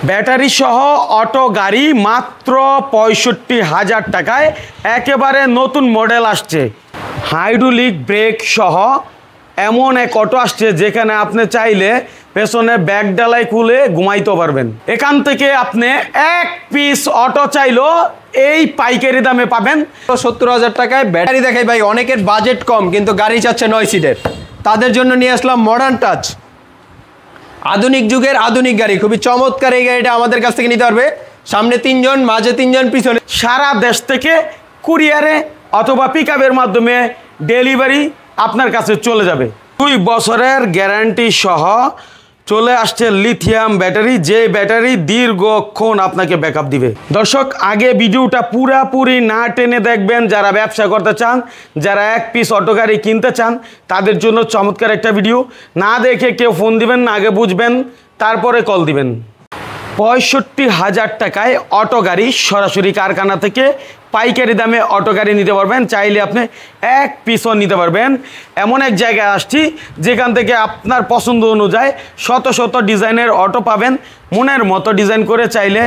Battery সহ auto গাড়ি মাত্র ৬৫,০০০ টাকায় একেবারে নতুন মডেল আসছে। হাইড্রোলিক ব্রেক সহ এমন এক অটো আসছে যেখানে আপনি চাইলে পেছনে ব্যাগ ডালাই খুলে ঘুমাইতে পারবেন। এখান থেকে আপনি এক পিস অটো চাইলেও এই পাইকারি দামে পাবেন। ৭০,০০০ টাকায় ব্যাটারি দেখাই ভাই, অনেকের বাজেট কম কিন্তু গাড়ি চাচ্ছে ৯ সিটের, তাদের জন্য নিয়ে আসলাম মডার্ন টাচ। আধুনিক যুগের আধুনিক গাড়ি, খুবই চমৎকার। এই গাড়িটা আমাদের কাছ থেকে নিতে পারবে, সামনে ৩ জন, মাঝে ৩ জন, পিছনে। সারা দেশ থেকে কুরিয়ারে অথবা পিকআপের মাধ্যমে ডেলিভারি আপনার কাছে চলে যাবে। 2 বছরের গ্যারান্টি সহ চলে আসছে লিথিয়াম ব্যাটারি, যে ব্যাটারি দীর্ঘক্ষণ আপনাকে ব্যাকআপ দিবে। দর্শক, আগে ভিডিওটা পুরাপুরি না টেনে দেখবেন। যারা ব্যবসা করতে চান, যারা এক পিস অটো গাড়ি কিনতে চান, তাদের জন্য চমৎকার একটা ভিডিও। না দেখে কেউ ফোন দিবেন না, আগে বুঝবেন তারপরে কল দিবেন। ৬৫,০০০ টাকায় অটো গাড়ি সরাসরি কারখানা থেকে পাইকারি দামে অটো গাড়ি নিতে পারবেন। চাইলে আপনি এক পিসও নিতে পারবেন। এমন এক জায়গায় আসছি যেখান থেকে আপনার পছন্দ অনুযায়ী শত শত ডিজাইনের অটো পাবেন। মনের মতো ডিজাইন করে চাইলে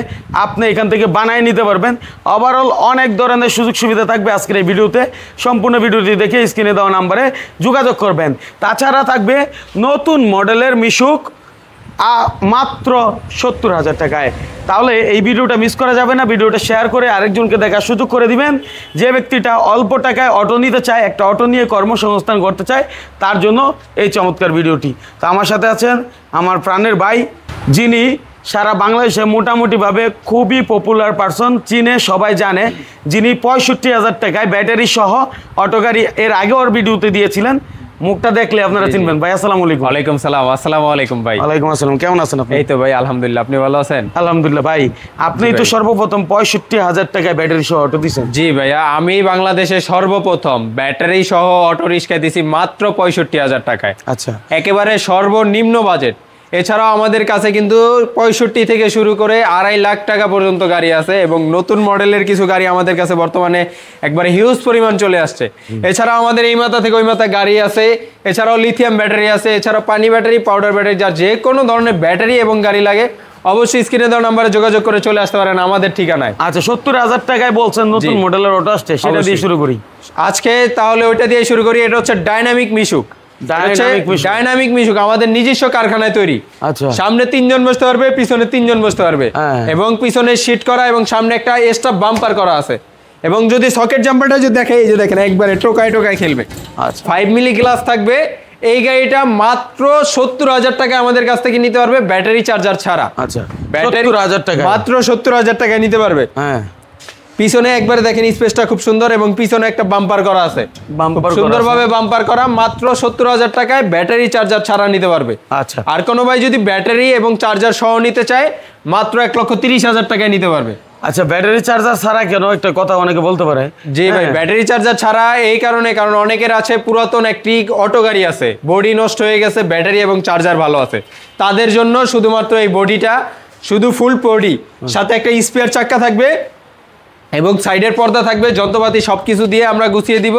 আপনি এখান থেকে বানিয়ে নিতে পারবেন। ওভারঅল অনেক ধরনের সুযোগ সুবিধা থাকবে আজকের এই ভিডিওতে। সম্পূর্ণ ভিডিওটি দেখে স্ক্রিনে দেওয়া নাম্বারে যোগাযোগ করবেন। তাছাড়া থাকবে নতুন মডেলের মিশুক মাত্র ৭০,০০০ টাকায়। তাহলে এই ভিডিওটা মিস করা যাবে না। ভিডিওটা শেয়ার করে আরেকজনকে দেখার সুযোগ করে দিবেন। যে ব্যক্তিটা অল্প টাকায় অটো নিতে চায়, একটা অটো নিয়ে কর্মসংস্থান করতে চায়, তার জন্য এই চমৎকার ভিডিওটি। তো আমার সাথে আছেন আমার প্রাণের ভাই, যিনি সারা বাংলাদেশে মোটামুটিভাবে খুবই পপুলার পারসন, চীনে সবাই জানে, যিনি ৬৫,০০০ টাকায় ব্যাটারি সহ অটো গাড়ি এর আগে ওর ভিডিওতে দিয়েছিলেন। মুখটা দেখলে আপনারা চিনবেন। ভাই আসসালামু আলাইকুম। ওয়ালাইকুম সালাম। আসসালামু আলাইকুম ভাই। ওয়ালাইকুম আসসালাম। কেমন আছেন আপনি? এই তো ভাই আলহামদুলিল্লাহ, আপনি ভালো আছেন? আলহামদুলিল্লাহ। ভাই আপনি তো সর্বপ্রথম ৬৫,০০০ টাকায় ব্যাটারি সহ অটো দিয়েছেন। জি ভাইয়া, আমি বাংলাদেশে সর্বপ্রথম ব্যাটারি সহ অটো রিক্সা দিছি মাত্র ৬৫,০০০ টাকায়। আচ্ছা, একেবারে সর্বনিম্ন বাজেট। এছাড়াও আমাদের কাছে কিন্তু ৬৫ থেকে শুরু করে ২.৫ লাখ টাকা পর্যন্ত গাড়ি আছে, এবং নতুন মডেলের কিছু গাড়ি আমাদের কাছে বর্তমানে একবারে হিউজ পরিমাণ চলে আসছে। এছাড়াও আমাদের এই মাথা থেকে ওই মাথা গাড়ি আছে, এছাড়াও লিথিয়াম ব্যাটারি আছে, এছাড়াও পানি ব্যাটারি, পাউডার ব্যাটারি, যার যে কোনো ধরনের ব্যাটারি এবং গাড়ি লাগে অবশ্যই স্ক্রিনে দেওয়া নাম্বারে যোগাযোগ করে চলে আসতে পারেন আমাদের ঠিকানায়। আচ্ছা, ৭০,০০০ টাকায় বলছেন নতুন মডেলের অটো আসছে, সেটা দিয়ে শুরু করি আজকে। তাহলে ওইটা দিয়ে শুরু করি। এটা হচ্ছে ডাইনামিক মিশুক। ডাইনামিক মিশুক আমাদের নিজস্ব কারখানায় তৈরি। আচ্ছা, সামনে ৩ জন বসতে পারবে, পিছনে ৩ জন বসতে পারবে, এবং পিছনে সিট করা এবং সামনে একটা এক্সট্রা বাম্পার করা আছে। এবং যদি সকেট জাম্পারটা যদি দেখে, এই যে দেখেন একবারে টোকায় টোকায় খেলবে। আচ্ছা, 5 মিলি গ্লাস থাকবে। এই গাড়িটা মাত্র ৭০,০০০ টাকা আমাদের কাছ থেকে নিতে পারবে, ব্যাটারি চার্জার ছাড়া। আচ্ছা, ব্যাটারি ৭০,০০০ টাকা, মাত্র ৭০,০০০ টাকায় নিতে পারবে। হ্যাঁ, পিছনে একবারে দেখেন স্পেসটা খুব সুন্দর, এবং পিছনে একটা বাম্পার করা আছে, সুন্দরভাবে বাম্পার করা। মাত্র ৭০,০০০ টাকায় ব্যাটারি চার্জার ছাড়া নিতে পারবে। আচ্ছা, আর কোনো ভাই যদি ব্যাটারি এবং চার্জার সহ নিতে চায় মাত্র ১,৩০,০০০ টাকায় নিতে পারবে। আচ্ছা, ব্যাটারি চার্জার ছাড়া কেন, একটা কথা অনেকে বলতে পারে। জি ভাই, ব্যাটারি চার্জার ছাড়া এই কারণে, কারণ অনেকের আছে পুরাতন একটি অটো গাড়ি আছে, বডি নষ্ট হয়ে গেছে, ব্যাটারি এবং চার্জার ভালো আছে, তাদের জন্য শুধুমাত্র এই বডিটা, শুধু ফুল বডি, সাথে একটা স্পেয়ার চাক্কা থাকবে এবং সাইডের পর্দা থাকবে, যন্ত্রপাতি সবকিছু দিয়ে আমরা গুছিয়ে দিব।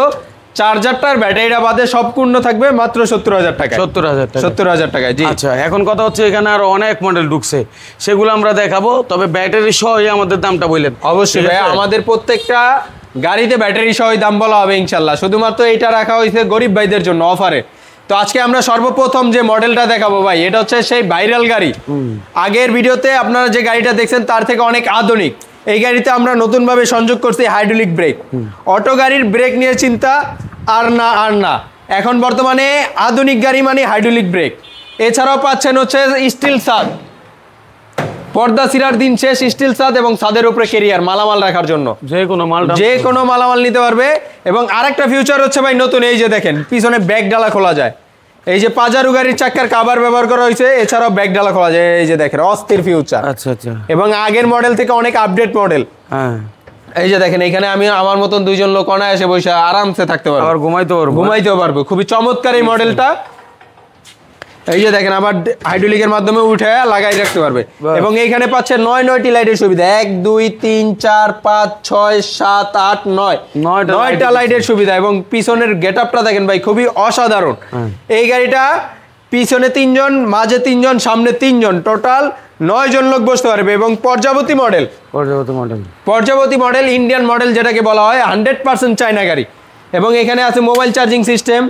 চার্জারটার ব্যাটারিটা বাদে সব পূর্ণ থাকবে মাত্র ৭০,০০০ টাকা। ৭০,০০০ টাকায়। জি। আচ্ছা, এখন কথা হচ্ছে এখানে আরো অনেক মডেল ঢুকছে, সেগুলো আমরা দেখাবো, তবে ব্যাটারি সহ আমাদের দামটা বললেন। অবশ্যই ভাই, আমাদের প্রত্যেকটা গাড়িতে ব্যাটারি সহ দাম বলা হবে ইনশাল্লাহ। শুধুমাত্র এটা রাখা হয়েছে গরিব ভাইদের জন্য অফারে। তো আজকে আমরা সর্বপ্রথম যে মডেলটা দেখাবো ভাই, এটা হচ্ছে সেই ভাইরাল গাড়ি। আগের ভিডিওতে আপনারা যে গাড়িটা দেখছেন তার থেকে অনেক আধুনিক। এই গাড়িতে আমরা নতুনভাবে সংযোগ করছি হাইড্রোলিক ব্রেক। অটো গাড়ির ব্রেক নিয়ে চিন্তা আর না, এখন বর্তমানে আধুনিক গাড়ি মানে হাইড্রোলিক ব্রেক। এছাড়াও পাচ্ছেন হচ্ছে স্টিল ছাদ, পর্দা ছিঁড়ার দিন শেষ, স্টিল ছাদ এবং ছাদের উপরে ক্যারিয়ার মালামাল রাখার জন্য, যে কোনো মালামাল নিতে পারবে। এবং আরেকটা ফিউচার হচ্ছে ভাই নতুন, এই যে দেখেন পিছনে ব্যাগ ডালা খোলা যায়, এই যে পাজারু গাড়ির চাক্কার কাভার ব্যবহার করা হয়েছে, এছাড়াও ব্যাগ ডালা খোলা যায়, এই যে দেখেন অস্থির ফিউচার। আচ্ছা, আচ্ছা, এবং আগের মডেল থেকে অনেক আপডেট মডেল। হ্যাঁ, এই যে দেখেন এখানে আমি আমার মতন 2 জন লোক অনায়াসে বসে আরামসে থাকতে পারবো, আর ঘুমাইতেও পারবো। খুবই চমৎকার এই মডেলটা। এই যে দেখেন আবার হাইড্রোলিকের মাধ্যমে উঠে লাগাই রাখতে পারবে। এবং এইখানে পাচ্ছে 9টি লাইটের সুবিধা, 1 2 3 4 5 6 7 8 9টা লাইটের সুবিধা। এবং পিছনের গেটআপটা দেখেন ভাই, খুবই অসাধারণ। এই গাড়িটা পিছনে 3 জন, মাঝে 3 জন, সামনে 3 জন, টোটাল 9 জন লোক বসতে পারবে। এবং পর্যাবতী মডেল ইন্ডিয়ান মডেল যেটাকে বলা হয়, 100% চায়না গাড়ি। এবং এখানে আছে mobile charging system,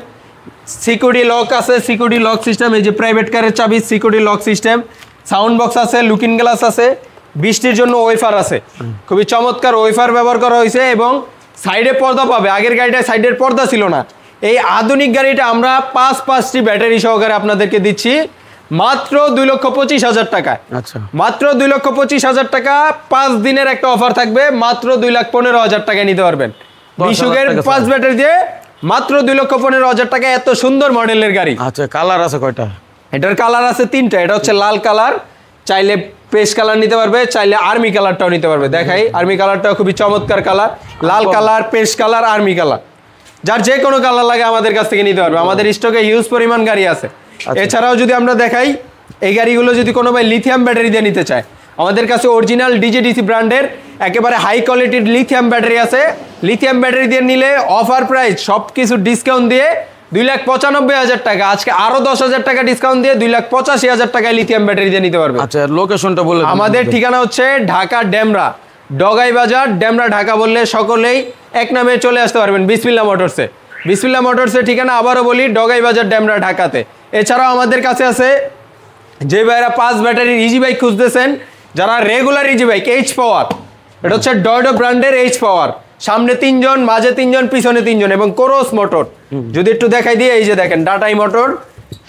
security lock আছে, সিকিউরিটি লক সিস্টেম, এই যে প্রাইভেট কারের চাবি, security lock system, sound box আছে, লুকিং গ্লাস আছে, বৃষ্টির জন্য ওয়েফার আছে, খুবই চমৎকার ওয়েফার ব্যবহার করা হয়েছে। এবং সাইডে পর্দা পাবে, আগের গাড়িটায় সাইডের পর্দা ছিল না। এই আধুনিক গাড়িটা আমরা 5টি ব্যাটারি সহকারে আপনাদেরকে দিচ্ছি মাত্র 2,25,000 টাকায়। আচ্ছা, মাত্র 2,25,000 টাকা। 5 দিনের একটা অফার থাকবে, মাত্র 2,15,000 টাকায় নিতে পারবেন। বিশুগের 5 ব্যাটারি দিয়ে মাত্র 2,15,000 টাকা, এত সুন্দর মডেলের গাড়ি। আচ্ছা, কালার আছে কয়টা? এটার কালার আছে 3টা। এটা হচ্ছে লাল কালার, চাইলে পেস্ট কালার নিতে পারবে, চাইলে আর্মি কালারটাও নিতে পারবে। দেখাই, আর্মি কালারটাও খুবই চমৎকার কালার, লাল colour, paste colour, army colour, যার যে কোনো কালার লাগে আমাদের কাছ থেকে নিতে পারবে। আমাদের স্টকে হিউজ পরিমাণ গাড়ি আছে। এছাড়াও যদি আমরা দেখাই, এই গাড়িগুলো যদি কোনো ভাই লিথিয়াম ব্যাটারি দিয়ে নিতে চায়, আমাদের কাছে অরিজিনাল ডিজেডিসি ব্র্যান্ডের একেবারে হাই কোয়ালিটির লিথিয়াম ব্যাটারি আছে। লিথিয়াম ব্যাটারি দিয়ে নিলে অফার প্রাইস সব কিছু ডিসকাউন্ট দিয়ে 2,95,000 টাকা, আজকে আরো 10,000 টাকা ডিসকাউন্ট দিয়ে 2,85,000 টাকায় লিথিয়াম ব্যাটারি দিয়ে নিতে পারবে। আচ্ছা, লোকেশনটা বলে। আমাদের ঠিকানা হচ্ছে ঢাকা ডেমরা, ডগাই বাজার, ডেমরা, ঢাকা বললে সকলেই এক নামে চলে আসতে পারবেন, বিসমিল্লাহ মোটরসে। বিসমিল্লাহ মোটরসের ঠিকানা আবারও বলি, ডগাই বাজার, ডেমরা, ঢাকাতে। এছাড়াও আমাদের কাছে আছে, যে ভাইরা 5 ব্যাটারির ইজি বাইক খুঁজতেছেন, যারা রেগুলার ইজি বাইক, এইচ পাওয়ার, এটা হচ্ছে ডয়ডো ব্র্যান্ডের এইচ পাওয়ার, সামনে 3 জন, মাঝে 3 জন, পিছনে 3 জন, এবং কোরস মোটর যদি একটু দেখাই দিয়ে, এই যে দেখেন ডাটাই মোটর,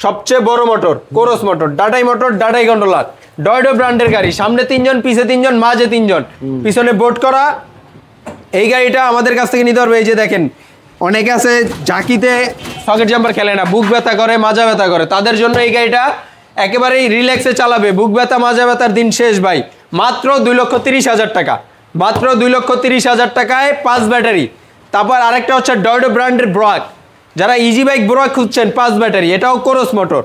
সবচেয়ে বড় মোটর, কোরস মোটর, ডাটাই মোটর, ডাটাই কন্ট্রোলার, ডয়ডো ব্র্যান্ডের গাড়ি, সামনে 3 জন, পিছে 3 জন, মাঝে 3 জন, পিছনে বোর্ড করা। এই গাড়িটা আমাদের কাছ থেকে নিতে পারবে। এই যে দেখেন, অনেকে আছে জাকিতে সকেট জাম্পার খেলে না, বুক ব্যথা করে, মাজা ব্যথা করে, তাদের জন্য এই গাড়িটা একেবারেই রিল্যাক্সে চালাবে, বুক ব্যথা মাজা ব্যথার দিন শেষ ভাই। মাত্র 2,30,000 টাকা, মাত্র 2,30,000 টাকায় 5 ব্যাটারি। তারপর আরেকটা হচ্ছে ডয়ডো ব্র্যান্ডের ব্রক, যারা ইজি বাইক ব্রক খুঁজছেন 5 ব্যাটারি, এটাও কোরস মোটর,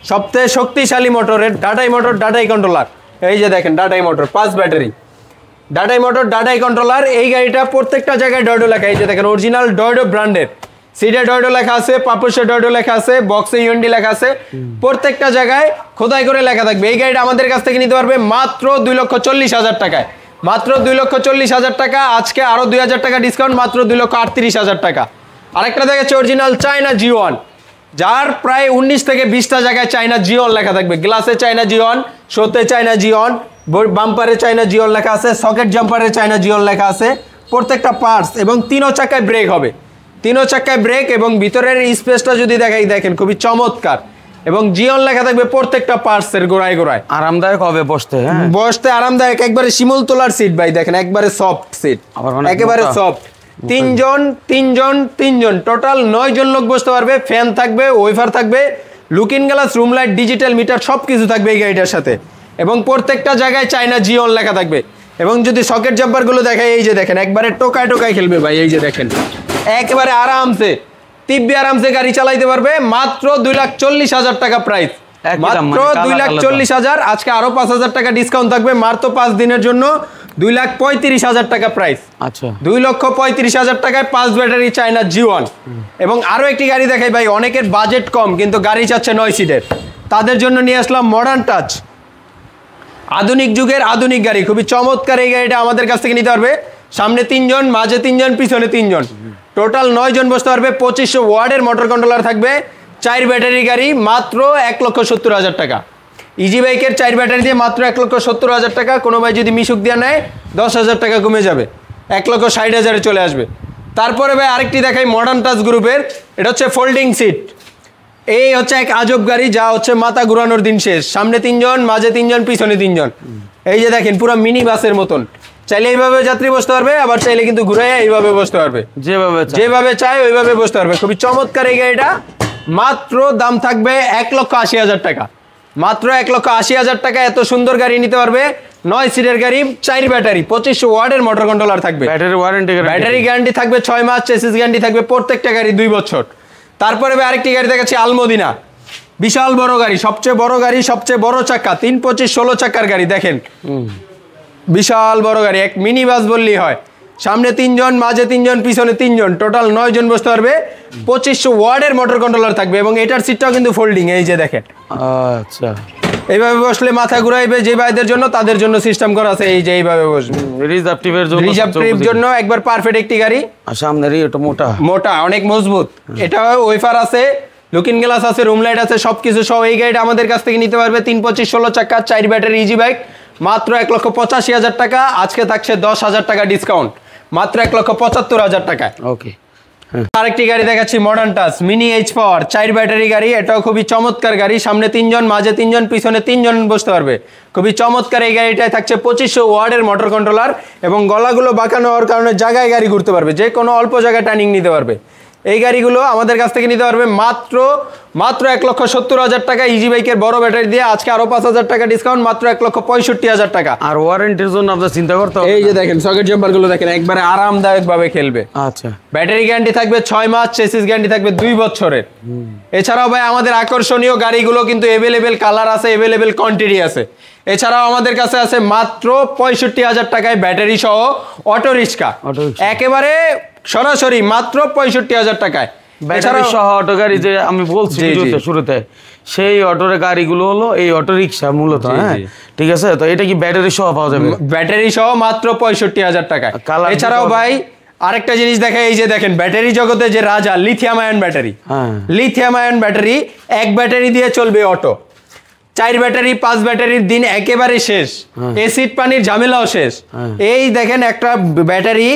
সবথেকে শক্তিশালী মোটরের, ডাটাই মোটর, ডাটাই কন্ট্রোলার। এই যে দেখেন ডাটাই মোটর 5 ব্যাটারি, ডাটাই মোটর, ডাটাই কন্ট্রোলার। এই গাড়িটা প্রত্যেকটা জায়গায় ডয়ডো লেখা, এই যে দেখেন অরিজিনাল ডয়ডো ব্র্যান্ডের, সিটে ডয়ডো লেখা আছে, পাপোশে ডয়ডো লেখা আছে, বক্সে ইউএনডি লেখা আছে, প্রত্যেকটা জায়গায় খোদাই করে লেখা থাকবে। এই গাড়িটা আমাদের কাছ থেকে নিতে পারবে মাত্র 2,40,000 টাকায়, মাত্র 2,40,000 টাকা। আজকে আরো 2,000 টাকা ডিসকাউন্ট, মাত্র 2,38,000 টাকা। আরেকটা দেখাচ্ছে অরিজিনাল চায়না G1, যার প্রায় 19 থেকে 20টা জায়গায় চায়না G1 লেখা থাকবে। গ্লাসে চায়না G1, শোতে চায়না G1, বাম্পারে চায়না G1 লেখা আছে, সকেট জাম্পারে চায়না G1 লেখা আছে, প্রত্যেকটা পার্টস। এবং 3 চাকায় ব্রেক হবে, 3 চাকায় ব্রেক। এবং ভিতরের স্পেসটা যদি দেখাই, দেখেন খুবই চমৎকার, এবং G1 লেখা থাকবে প্রত্যেকটা পার্টসের গোড়ায় গোড়ায়। আরামদায়ক হবে বসতে, হ্যাঁ বসতে আরামদায়ক, একবারে শিমুল তোলার সিট ভাই, দেখেন একবারে সফট সিট, একেবারে সফট। 3 জন, টোটাল 9 জন লোক বসতে পারবে। ফ্যান থাকবে, ওয়েফার থাকবে, looking glass, room light, digital meter, সব কিছু থাকবে এই গাড়িটার সাথে। এবং প্রত্যেকটা জায়গায় চায়না G1 লেখা থাকবে। এবং যদি সকেট জাম্পারগুলো দেখায়, এই যে দেখেন একবারে টোকায় টোকায় খেলবে ভাই। এই যে দেখেন একেবারে আরামসে, তিব্বি আরামসে গাড়ি চালাইতে পারবে। মাত্র 2,40,000 টাকা প্রাইস, মাত্র 2,40,000। আজকে আরো 5,000 টাকা ডিসকাউন্ট থাকবে, মাত্র 5 দিনের জন্য 2,35,000 টাকা প্রাইস। আচ্ছা, 2,35,000 টাকায় 5 ব্যাটারি চায়না G1। এবং আরো একটি গাড়ি দেখাই ভাই, অনেকের বাজেট কম কিন্তু গাড়ি চাচ্ছে 9 সিটের, তাদের জন্য নিয়ে আসলাম মডার্ন টাচ, আধুনিক যুগের আধুনিক গাড়ি, খুবই চমৎকার। এই গাড়িটা আমাদের কাছ থেকে নিতে পারবে, সামনে 3 জন, মাঝে 3 জন, পিছনে 3 জন, টোটাল 9 জন বসতে পারবে। 2500 ওয়াটের মোটর কন্ট্রোলার থাকবে, 4 ব্যাটারি গাড়ি, মাত্র 1,70,000 টাকা। ইজি বাইকের 4 ব্যাটারি দিয়ে মাত্র 1,70,000 টাকা। কোনো ভাই যদি মিশুক দিয়ে নেয় 10,000 টাকা কমে যাবে, 1,60,000-এ চলে আসবে। তারপরে ভাই আরেকটি দেখাই মডার্ন টাচ গ্রুপের, এটা হচ্ছে ফোল্ডিং সিট। এই হচ্ছে এক আজব গাড়ি, যা হচ্ছে মাথা ঘুরানোর দিন শেষ। সামনে 3 জন, মাঝে 3 জন, পিছনে 3 জন। এই যে দেখেন পুরো মিনি বাসের মতন, চাইলে এইভাবে যাত্রী বসতে পারবে, আবার চাইলে কিন্তু ঘুরে এইভাবে বসতে পারবে, যেভাবে চায় ওইভাবে বসতে পারবে। খুবই চমৎকার এই গাড়িটা। মাত্র দাম থাকবে 1,80,000 টাকা, মাত্র 1,80,000 টাকা। এত সুন্দর গাড়ি নিতে পারবে, 9 সিটের গাড়ি, 4 ব্যাটারি, 2500 ওয়াটের মোটর কন্ট্রোলার থাকবে। ব্যাটারি গ্যারান্টি থাকবে 6 মাস, চেসিস গ্যারান্টি থাকবে প্রত্যেকটা গাড়ি 2 বছর। তারপরে আরেকটি গাড়ি দেখাচ্ছি, আলমদিনা, বিশাল বড় গাড়ি, সবচেয়ে বড় গাড়ি, সবচেয়ে বড় চাকা, 3, 25, 16 চাকার গাড়ি। দেখেন বিশাল বড় গাড়ি, এক মিনি বাস বললেই হয়। সামনে 3 জন, মাঝে 3 জন, পিছনে 3 জন, টোটাল 9 জন বসতে পারবে। 2500 ওয়াটের মোটর কন্ট্রোলার থাকবে, এবং এটার সিটটাও কিন্তু ফোল্ডিং। এই যে দেখেন, আচ্ছা এইভাবে বসলে মাথা ঘুরাইবে, যে ভাইদের জন্য তাদের জন্য সিস্টেম করা আছে, এই যে এইভাবে বসবে। রিজার্ভ ট্রিপের জন্য, রিজার্ভ ট্রিপ জন্য একবার পারফেক্ট একটি গাড়ি। আর সামনের এটা মোটা অনেক মজবুত। এটা ওয়েফার আছে, লুকিং গ্লাস আছে, রুম লাইট আছে, সবকিছু সহ এই গাড়িটা আমাদের কাছ থেকে নিতে পারবে 3 25 16 চাকা 4 ব্যাটারি ইজি বাইক মাত্র 1,85,000 টাকা। আজকে থাকছে 10,000 টাকা ডিসকাউন্ট, মাত্র 1,75,000 টাকা। ওকে, আরেকটি গাড়ি দেখাচ্ছি, মডার্ন টাচ মিনি এইচ পাওয়ার 4 ব্যাটারি গাড়ি। এটাও খুবই চমৎকার গাড়ি, সামনে 3 জন, মাঝে 3 জন, পিছনে 3 জন বসতে পারবে। খুবই চমৎকার এই গাড়িটায় থাকছে 2500 ওয়াটের মোটর কন্ট্রোলার এবং গলাগুলো বাঁকানো হওয়ার কারণে জায়গায় গাড়ি ঘুরতে পারবে, যে কোনো অল্প জায়গায় টার্নিং নিতে পারবে। এই গাড়িগুলো আমাদের কাছ থেকে নিতে পারবে মাত্র 1,70,000 টাকা ইজি বাইকের বড় ব্যাটারি দিয়ে। আজকে আরো 5,000 টাকা ডিসকাউন্ট, মাত্র 1,65,000 টাকা। আর ওয়ারেন্টির জন্য আপনার চিন্তা করতে হবে। এই যে দেখেন সকেট জাম্পার গুলো দেখেন, একবারে আরামদায়ক ভাবে খেলবে। আচ্ছা, ব্যাটারি গ্যারান্টি থাকবে 6 মাস, চেসিস গ্যারান্টি থাকবে 2 বছরের। এছাড়াও ভাই আমাদের আকর্ষণীয় গাড়িগুলো কিন্তু এভেলেবেল কালার আছে, এভেলেবেল কোয়ান্টিটি আছে। এছাড়াও আমাদের কাছে আছে মাত্র 65,000 টাকায় ব্যাটারি সহ অটো রিক্সা, একেবারে সরাসরি মাত্র 65,000 টাকায়। ব্যাটারি সহ অটো গাড়ি যে আমি বলছি শুরুতে, সেই অটোর গাড়িগুলো হলো এই অটো রিক্সা মূলত। হ্যাঁ, ঠিক আছে। তো এটা কি ব্যাটারি সহ পাওয়া যাবে? ব্যাটারি সহ মাত্র 65,000 টাকায়। এছাড়াও ভাই আরেকটা জিনিস দেখে, এই যে দেখেন ব্যাটারি জগতে যে রাজা lithium ion battery. Lithium ion battery, এক ব্যাটারি দিয়ে চলবে অটো। 4 ব্যাটারি 5 ব্যাটারির দিন একেবারে শেষ, এসিড পানির ঝামেলাও শেষ। এই দেখেন একটা ব্যাটারি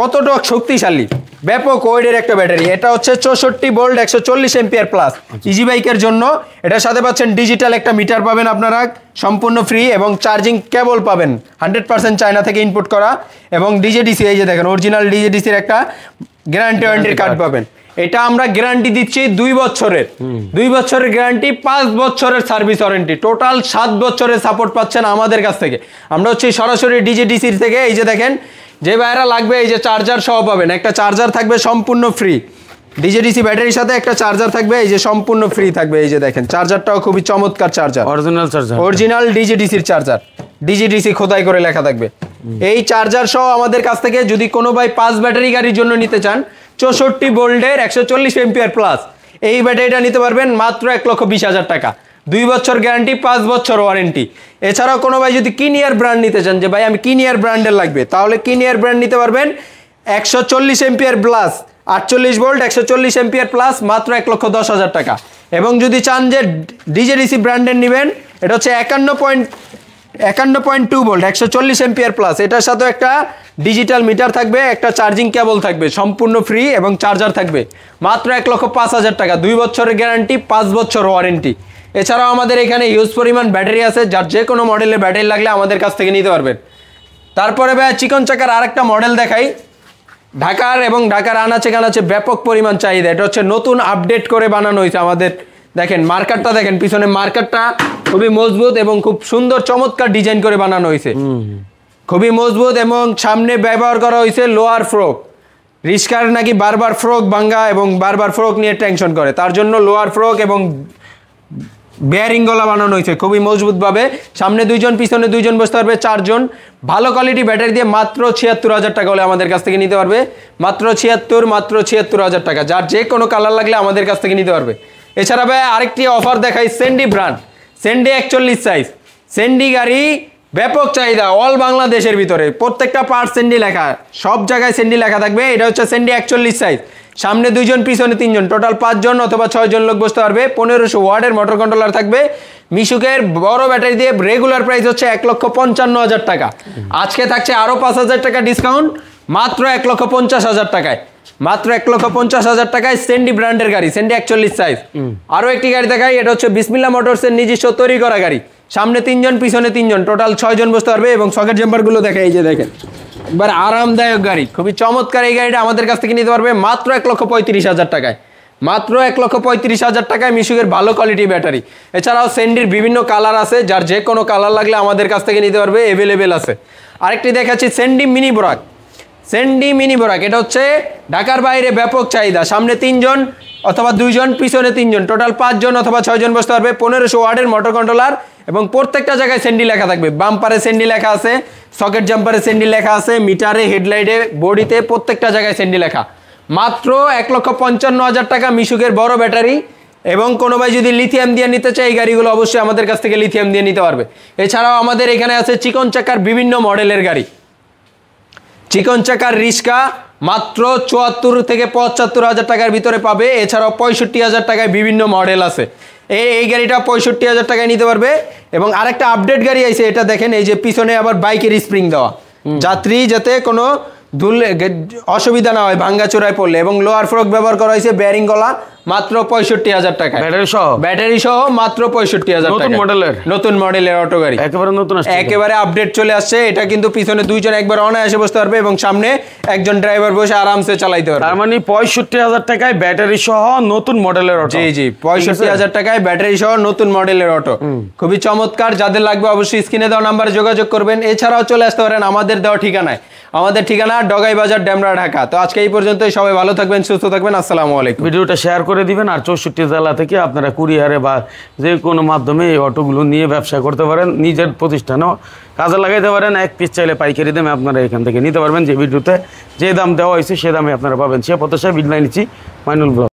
কতটা শক্তিশালী, ব্যাপক ওয়েটের একটা ব্যাটারি। এটা হচ্ছে 64 ভোল্ট 140 এম্পিয়ার প্লাস ইজি বাইকের জন্য। এটার সাথে পাচ্ছেন ডিজিটাল একটা মিটার পাবেন আপনারা সম্পূর্ণ ফ্রি, এবং চার্জিং কেবল পাবেন 100% চায়না থেকে ইনপুট করা, এবং ডিজেডিসি, এই যে দেখেন অরিজিনাল ডিজেডিসির একটা গ্যারান্টি ওয়ারেন্টির কার্ড পাবেন। এটা আমরা গ্যারান্টি দিচ্ছি 2 বছরের, 2 বছরের গ্যারান্টি, 5 বছরের সার্ভিস ওয়ারেন্টি, টোটাল 7 বছরের সাপোর্ট পাচ্ছেন আমাদের কাছ থেকে। আমরা হচ্ছে সরাসরি ডিজেডিসির থেকে। এই যে দেখেন, যে ভাইরা লাগবে এই যে চার্জার সহ পাবেন, একটা চার্জার থাকবে সম্পূর্ণ ফ্রি, ডিজেডিসি ব্যাটারির সাথে একটা চার্জার থাকবে, এই যে সম্পূর্ণ ফ্রি থাকবে। এই যে দেখেন চার্জারটাও খুবই চমৎকার চার্জার, অরিজিনাল চার্জার, অরিজিনাল ডিজেডিসির চার্জার, ডিজেডিসি খোদাই করে লেখা থাকবে। এই চার্জার সহ আমাদের কাছ থেকে যদি কোনো ভাই 5 ব্যাটারি গাড়ির জন্য নিতে চান, 64 ভোল্টের 140 এম্পিয়ার প্লাস এই ব্যাটারিটা নিতে পারবেন মাত্র 1,20,000 টাকা, 2 বছর গ্যারান্টি, 5 বছর ওয়ারেন্টি। এছাড়াও কোনো ভাই যদি কিনিয়ার ব্র্যান্ড নিতে চান, যে ভাই আমি কিনিয়ার ব্র্যান্ডের লাগবে, তাহলে কিনিয়ার ব্র্যান্ড নিতে পারবেন 140 ampere plus 48 volt 140 ampere plus মাত্র 1,10,000 টাকা। এবং যদি চান যে ডিজেডিসি ব্র্যান্ডের নেবেন, এটা হচ্ছে 51.2 ভোল্ট 140 এম্পিয়ার প্লাস, এটার সাথে একটা ডিজিটাল মিটার থাকবে, একটা চার্জিং কেবল থাকবে সম্পূর্ণ ফ্রি, এবং চার্জার থাকবে মাত্র 1,05,000 টাকা, 2 বছরের গ্যারান্টি, 5 বছর ওয়ারেন্টি। এছাড়াও আমাদের এখানে হিউজ পরিমাণ ব্যাটারি আছে, যার যে কোনো মডেলের ব্যাটারি লাগলে আমাদের কাছ থেকে নিতে পারবেন। তারপরে ভাই চিকন চাকার আরেকটা মডেল দেখাই, ঢাকার এবং ঢাকার আনাচে কানাচে ব্যাপক পরিমাণ চাহিদা। এটা হচ্ছে নতুন আপডেট করে বানানো হয়েছে আমাদের। দেখেন মার্কারটা দেখেন, পিছনে মার্কারটা খুবই মজবুত এবং খুব সুন্দর চমৎকার ডিজাইন করে বানানো হয়েছে, খুবই মজবুত। এবং সামনে ব্যবহার করা হয়েছে লোয়ার ফ্রক, রিস্কার নাকি বারবার ফ্রক ভাঙ্গা এবং বারবার ফ্রক নিয়ে টেনশন করে, তার জন্য লোয়ার ফ্রক এবং বেয়ারিং গলা বানানো হয়েছে খুবই মজবুতভাবে। সামনে 2 জন, পিছনে 2 জন বসতে পারবে, 4 জন। ভালো কোয়ালিটি ব্যাটারি দিয়ে মাত্র 76,000 টাকা হলে আমাদের কাছ থেকে নিতে পারবে, মাত্র 76,000 টাকা, যার যে কোনো কালার লাগলে আমাদের কাছ থেকে নিতে পারবে। এছাড়া ভাই আরেকটি অফার দেখাই, সেন্ডি ব্র্যান্ড, সেন্ডি 41 সাইজ, সেন্ডি গাড়ি ব্যাপক চাহিদা অল বাংলাদেশের ভিতরে, প্রত্যেকটা পার্ট সেন্ডি লেখা, সব জায়গায় সেন্ডি লেখা থাকবে। এটা হচ্ছে সেন্ডি 41 সাইজ, সামনে 2 জন, পিছনে 3 জন, টোটাল 5 জন অথবা 6 জন লোক বসতে পারবে। 1500 ওয়াটের মোটর কন্ট্রোলার থাকবে, মিশুকের বড় ব্যাটারি দিয়ে। রেগুলার প্রাইস হচ্ছে 1,55,000 টাকা, আজকে থাকছে আরো 5,000 টাকা ডিসকাউন্ট, মাত্র 1,50,000 টাকায়, মাত্র 1,50,000 টাকায় সেন্ডি ব্র্যান্ডের গাড়ি, সেন্ডি 41 সাইজ। আরো একটি গাড়ি দেখাই, এটা হচ্ছে বিসমিল্লাহ মোটরসের নিজস্ব তৈরি করা গাড়ি, সামনে 3 জন, পিছনে 3 জন, টোটাল 6 জন বসতে পারবে। এবং সকেট জাম্পারগুলো দেখাই, এই যে দেখেন একবার আরামদায়ক গাড়ি, খুবই চমৎকার। এই গাড়িটা আমাদের কাছ থেকে নিতে পারবে মাত্র 1,35,000 টাকায়, মাত্র 1,35,000 টাকায় মিশুকের ভালো কোয়ালিটি ব্যাটারি। এছাড়াও সেন্ডির বিভিন্ন কালার আছে, যার যে কোনো কালার লাগলে আমাদের কাছ থেকে নিতে পারবে, অ্যাভেলেবেল আছে। আরেকটি দেখাচ্ছি সেন্ডি মিনি বোরাক, সেন্ডি মিনি বোরাক, এটা হচ্ছে ঢাকার বাইরে ব্যাপক চাহিদা, সামনে 3 জন অথবা 2 জন, পিছনে 3 জন, টোটাল 5 জন অথবা 6 জন বসতে পারবে। 1500 ওয়াটের মোটর কন্ট্রোলার এবং প্রত্যেকটা জায়গায় সেন্ডি লেখা থাকবে, বাম্পারে সেন্ডি লেখা আছে, সকেট জাম্পারে সেন্ডি লেখা আছে, মিটারে, হেডলাইটে, বডিতে, প্রত্যেকটা জায়গায় সেন্ডি লেখা। মাত্র 1,55,000 টাকা মিশুকের বড় ব্যাটারি, এবং কোনো ভাই যদি লিথিয়াম দিয়ে নিতে চায় এই গাড়িগুলো অবশ্যই আমাদের কাছ থেকে লিথিয়াম দিয়ে নিতে পারবে। এছাড়াও আমাদের এখানে আছে চিকন চাকার বিভিন্ন মডেলের গাড়ি, চিকন চাকার রিস্কা মাত্র ৭৪ থেকে ৭৫ হাজার টাকার ভিতরে পাবে। এছাড়াও ৬৫ হাজার টাকায় বিভিন্ন মডেল আছে। এই গাড়িটা ৬৫ হাজার টাকায় নিতে পারবে। এবং আরেকটা আপডেট গাড়ি আছে, এটা দেখেন, এই যে পিছনে আবার বাইকের স্প্রিং দেওয়া, যাত্রী যাতে কোনো অসুবিধা না হয় ভাঙ্গাচোরায় পড়লে। এবং লোয়ার ফ্রক ব্যবহার করা হয়েছে, বেয়ারিং গলা, মাত্র ৬৫ হাজার টাকা, ব্যাটারি সহ মাত্র ৬৫ হাজার টাকা। নতুন মডেলের অটো গাড়ি, একেবারে নতুন, একেবারে আপডেট চলে আসছে। এটা কিন্তু পিছনে দুইজন একবার অনায়াসে বসতে পারবে এবং সামনে একজন ড্রাইভার বসে আরামসে চালাইতে পারবে। তার মানে ৬৫ হাজার টাকায় ব্যাটারি সহ নতুন মডেলের অটো। জি জি, ৬৫ হাজার টাকায় ব্যাটারি সহ নতুন মডেলের অটো, খুবই চমৎকার। যাদের লাগবে অবশ্যই স্ক্রিনে দেওয়া নাম্বারে যোগাযোগ করবেন। এছাড়াও চলে আসতে পারেন আমাদের দেওয়া ঠিকানায়। আমাদের ঠিকানা ডগাই বাজার, ডেমরা, ঢাকা। তো আজকে এই পর্যন্তই, সবাই ভালো থাকবেন, সুস্থ থাকবেন, আসসালামু আলাইকুম। ভিডিওটা শেয়ার করে দিবেন। আর ৬৪ জেলা থেকে আপনারা কুরিয়ারে বা যে কোনো মাধ্যমে এই অটোগুলো নিয়ে ব্যবসা করতে পারেন, নিজের প্রতিষ্ঠানেও কাজে লাগাইতে পারেন। এক পিস চাইলে পাইকারি দামে আপনারা এখান থেকে নিতে পারবেন। যে ভিডিওতে যে দাম দেওয়া হয়েছে সে দামে আপনারা পাবেন। সে প্রত্যাশায় বিদায় নিচ্ছি, মাইনুল ব্লগ।